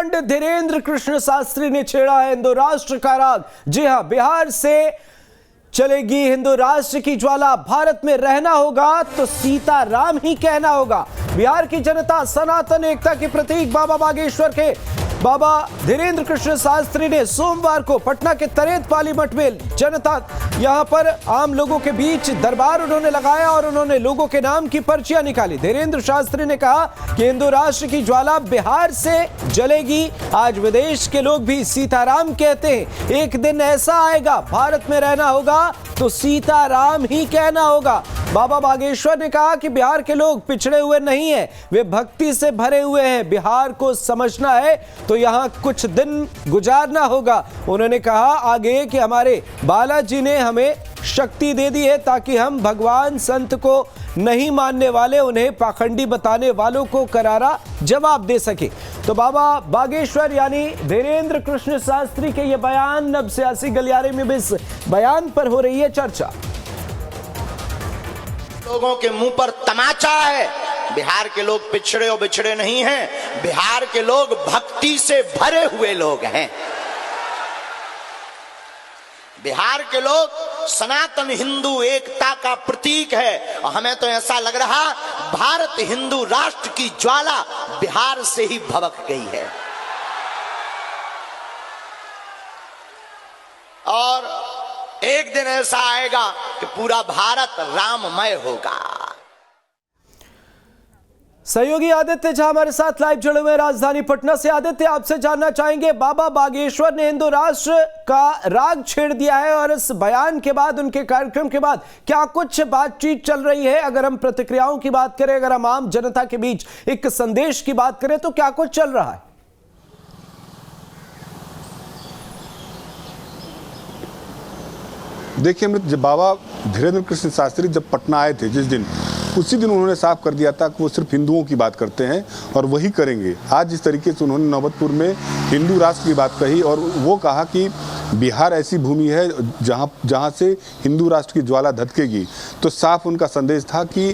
पंडित धीरेन्द्र कृष्ण शास्त्री ने छेड़ा है हिंदू राष्ट्र का राग। जी हां, बिहार से चलेगी हिंदू राष्ट्र की ज्वाला। भारत में रहना होगा तो सीताराम ही कहना होगा। बिहार की जनता सनातन एकता के प्रतीक बाबा बागेश्वर के बाबा धीरेन्द्र कृष्ण शास्त्री ने सोमवार को पटना के तरेत पाली मठ में जनता यहां पर आम लोगों के बीच दरबार उन्होंने लगाया और उन्होंने लोगों के नाम की पर्चियां निकाली। धीरेन्द्र शास्त्री ने कहा कि हिंदू राष्ट्र की ज्वाला बिहार से जलेगी। आज विदेश के लोग भी सीताराम कहते हैं। एक दिन ऐसा आएगा, भारत में रहना होगा तो सीताराम ही कहना होगा। बाबा बागेश्वर ने कहा कि बिहार के लोग पिछड़े हुए नहीं हैं, वे भक्ति से भरे हुए हैं। बिहार को समझना है तो यहाँ कुछ दिन गुजारना होगा। उन्होंने कहा आगे कि हमारे बालाजी ने हमें शक्ति दे दी है ताकि हम भगवान संत को नहीं मानने वाले, उन्हें पाखंडी बताने वालों को करारा जवाब दे सके। तो बाबा बागेश्वर यानी धीरेन्द्र कृष्ण शास्त्री के ये बयान, अब सियासी गलियारे में भी इस बयान पर हो रही है चर्चा। लोगों के मुंह पर तमाचा है। बिहार के लोग पिछड़े और बिछड़े नहीं हैं, बिहार के लोग भक्ति से भरे हुए लोग हैं। बिहार के लोग सनातन हिंदू एकता का प्रतीक है और हमें तो ऐसा लग रहा भारत हिंदू राष्ट्र की ज्वाला बिहार से ही भभक गई है। और एक दिन ऐसा आएगा कि पूरा भारत राममय होगा। सहयोगी आदित्य झा हमारे साथ लाइव जुड़े हुए राजधानी पटना से। आदित्य, आपसे जानना चाहेंगे, बाबा बागेश्वर ने हिंदू राष्ट्र का राग छेड़ दिया है और इस बयान के बाद, उनके कार्यक्रम के बाद क्या कुछ बातचीत चल रही है? अगर हम प्रतिक्रियाओं की बात करें, अगर हम आम जनता के बीच एक संदेश की बात करें तो क्या कुछ चल रहा है? देखिए अमृत, जब बाबा धीरेन्द्र कृष्ण शास्त्री जब पटना आए थे जिस दिन, उसी दिन उन्होंने साफ कर दिया था कि वो सिर्फ हिंदुओं की बात करते हैं और वही करेंगे। आज जिस तरीके से उन्होंने नौबतपुर में हिंदू राष्ट्र की बात कही और वो कहा कि बिहार ऐसी भूमि है जहाँ से हिंदू राष्ट्र की ज्वाला धधकेगी, तो साफ उनका संदेश था कि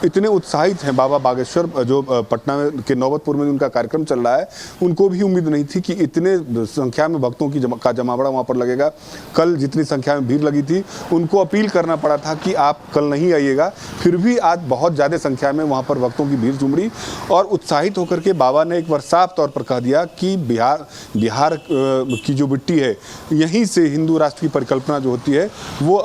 इतने उत्साहित हैं बाबा बागेश्वर, जो पटना के नौबतपुर में उनका कार्यक्रम चल रहा है। उनको भी उम्मीद नहीं थी कि इतने संख्या में भक्तों की जमावड़ा वहाँ पर लगेगा। कल जितनी संख्या में भीड़ लगी थी, उनको अपील करना पड़ा था कि आप कल नहीं आइएगा, फिर भी आज बहुत ज़्यादा संख्या में वहाँ पर भक्तों की भीड़ उमड़ी और उत्साहित होकर के बाबा ने एक बार साफ तौर पर कह दिया कि बिहार की जो मिट्टी है, यहीं से हिंदू राष्ट्र की परिकल्पना जो होती है वो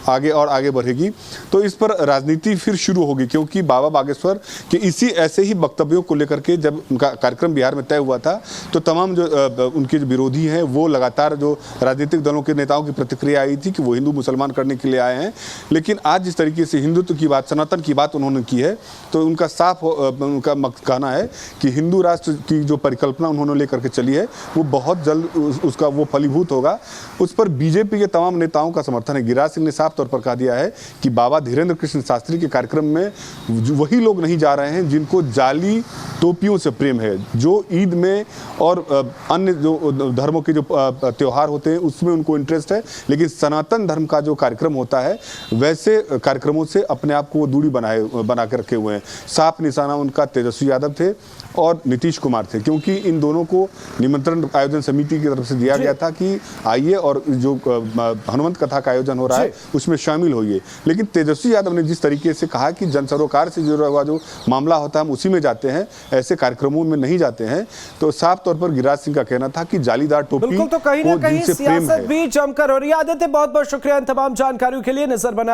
आगे और आगे बढ़ेगी। तो इस पर राजनीति फिर शुरू होगी, क्योंकि बाबा बागेश्वर के इसी ऐसे ही वक्तव्यों को लेकर के जब उनका कार्यक्रम बिहार में तय हुआ था तो तमाम जो उनके जो विरोधी हैं वो लगातार जो राजनीतिक दलों के नेताओं की प्रतिक्रिया आई थी कि वो हिंदू मुसलमान करने के लिए आए हैं। लेकिन आज जिस तरीके से हिंदुत्व की बात, सनातन की बात उन्होंने की है, तो उनका साफ उनका कहना है कि हिंदू राष्ट्र की जो परिकल्पना उन्होंने लेकर के चली है वो बहुत जल्द उसका वो फलीभूत होगा। उस पर बीजेपी के तमाम नेताओं का समर्थन है। गिरिराज सिंह ने साफ तौर पर कह दिया है कि बाबा धीरेन्द्र कृष्ण शास्त्री के कार्यक्रम में वही लोग नहीं जा रहे हैं जिनको जाली टोपियों से प्रेम है, जो ईद में और अन्य जो धर्मों के जो त्योहार होते हैं उसमें उनको इंटरेस्ट है, लेकिन सनातन धर्म का जो कार्यक्रम होता है वैसे कार्यक्रमों से अपने आप को वो दूरी बना के रखे हुए हैं। साफ निशाना उनका तेजस्वी यादव थे और नीतीश कुमार थे, क्योंकि इन दोनों को निमंत्रण आयोजन समिति की तरफ से दिया गया था कि आइए और जो हनुमंत कथा का आयोजन हो रहा है उसमें शामिल होइए। लेकिन तेजस्वी यादव ने जिस तरीके से कहा कि जन सरोकार से जुड़ा हुआ जो मामला होता है हम उसी में जाते हैं, ऐसे कार्यक्रमों में नहीं जाते हैं, तो साफ तौर पर गिरिराज सिंह का कहना था कि जालीदार टोपी तो कहीं ना कहीं सियासत भी जमकर हो रही है। आदित्य, बहुत बहुत शुक्रिया इन तमाम जानकारियों के लिए। नजर बना